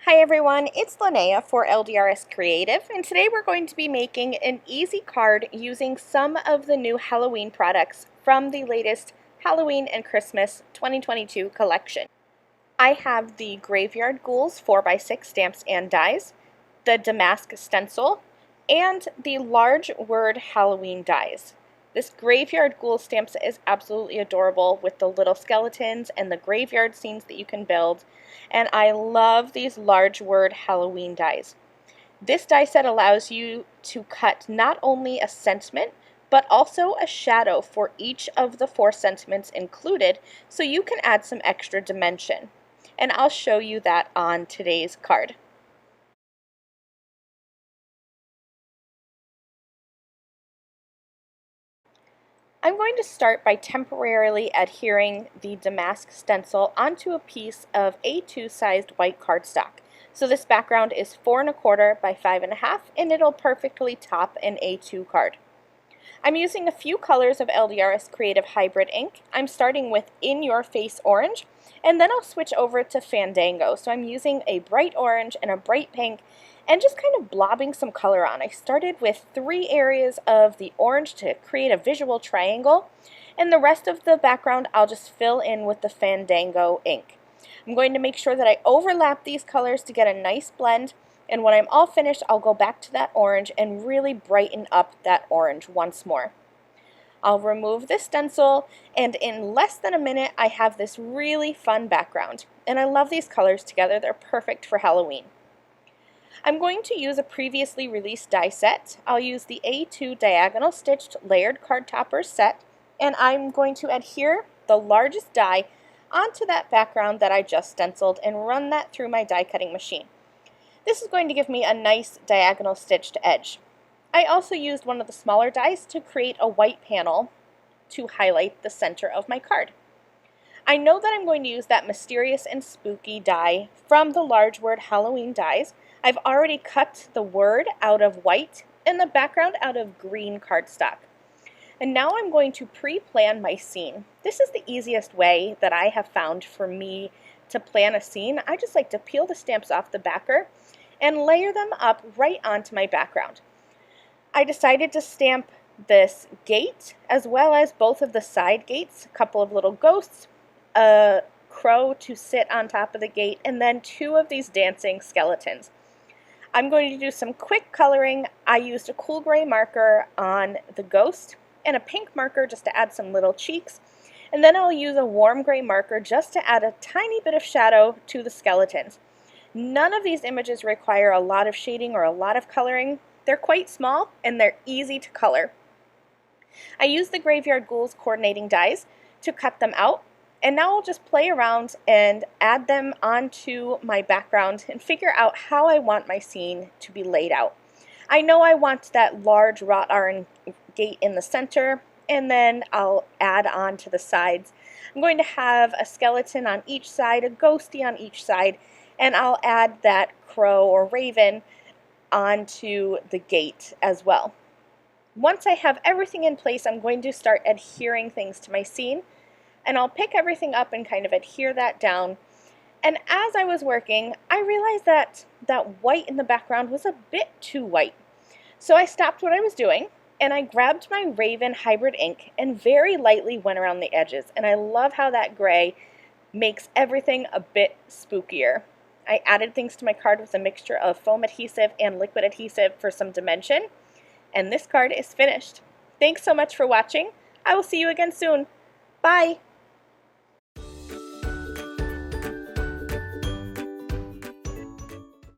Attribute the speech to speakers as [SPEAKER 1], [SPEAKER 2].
[SPEAKER 1] Hi everyone, it's Linnea for LDRS Creative, and today we're going to be making an easy card using some of the new Halloween products from the latest Halloween and Christmas 2022 collection. I have the Graveyard Ghouls 4x6 stamps and dies, the Damask Stencil, and the large word Halloween dies. This Graveyard Ghoul stamp is absolutely adorable with the little skeletons and the graveyard scenes that you can build, and I love these large word Halloween dies. This die set allows you to cut not only a sentiment, but also a shadow for each of the 4 sentiments included, so you can add some extra dimension. And I'll show you that on today's card. I'm going to start by temporarily adhering the Damask stencil onto a piece of A2 sized white cardstock. So this background is 4 1/4 by 5 1/2, and it'll perfectly top an A2 card. I'm using a few colors of LDRS Creative Hybrid ink. I'm starting with In Your Face Orange, and then I'll switch over to Fandango. So I'm using a bright orange and a bright pink, and just kind of blobbing some color on. I started with 3 areas of the orange to create a visual triangle, and the rest of the background I'll just fill in with the Fandango ink. I'm going to make sure that I overlap these colors to get a nice blend, and when I'm all finished, I'll go back to that orange and really brighten up that orange once more. I'll remove this stencil, and in less than a minute, I have this really fun background. And I love these colors together. They're perfect for Halloween. I'm going to use a previously released die set. I'll use the A2 diagonal stitched layered card toppers set, and I'm going to adhere the largest die onto that background that I just stenciled and run that through my die cutting machine. This is going to give me a nice diagonal stitched edge. I also used one of the smaller dies to create a white panel to highlight the center of my card. I know that I'm going to use that mysterious and spooky die from the large word Halloween dies. I've already cut the word out of white and the background out of green cardstock. And now I'm going to pre-plan my scene. This is the easiest way that I have found for me to plan a scene. I just like to peel the stamps off the backer and layer them up right onto my background. I decided to stamp this gate as well as both of the side gates, a couple of little ghosts, a crow to sit on top of the gate, and then 2 of these dancing skeletons. I'm going to do some quick coloring. I used a cool gray marker on the ghost and a pink marker just to add some little cheeks, and then I'll use a warm gray marker just to add a tiny bit of shadow to the skeletons. None of these images require a lot of shading or a lot of coloring. They're quite small and they're easy to color. I use the Graveyard Ghouls coordinating dies to cut them out, and now I'll just play around and add them onto my background and figure out how I want my scene to be laid out. I know I want that large wrought iron gate in the center, and then I'll add on to the sides. I'm going to have a skeleton on each side, a ghosty on each side, and I'll add that crow or raven onto the gate as well. Once I have everything in place, I'm going to start adhering things to my scene, and I'll pick everything up and kind of adhere that down. And as I was working, I realized that that white in the background was a bit too white. So I stopped what I was doing, and I grabbed my Raven Hybrid ink and very lightly went around the edges. And I love how that gray makes everything a bit spookier. I added things to my card with a mixture of foam adhesive and liquid adhesive for some dimension, and this card is finished. Thanks so much for watching. I will see you again soon. Bye!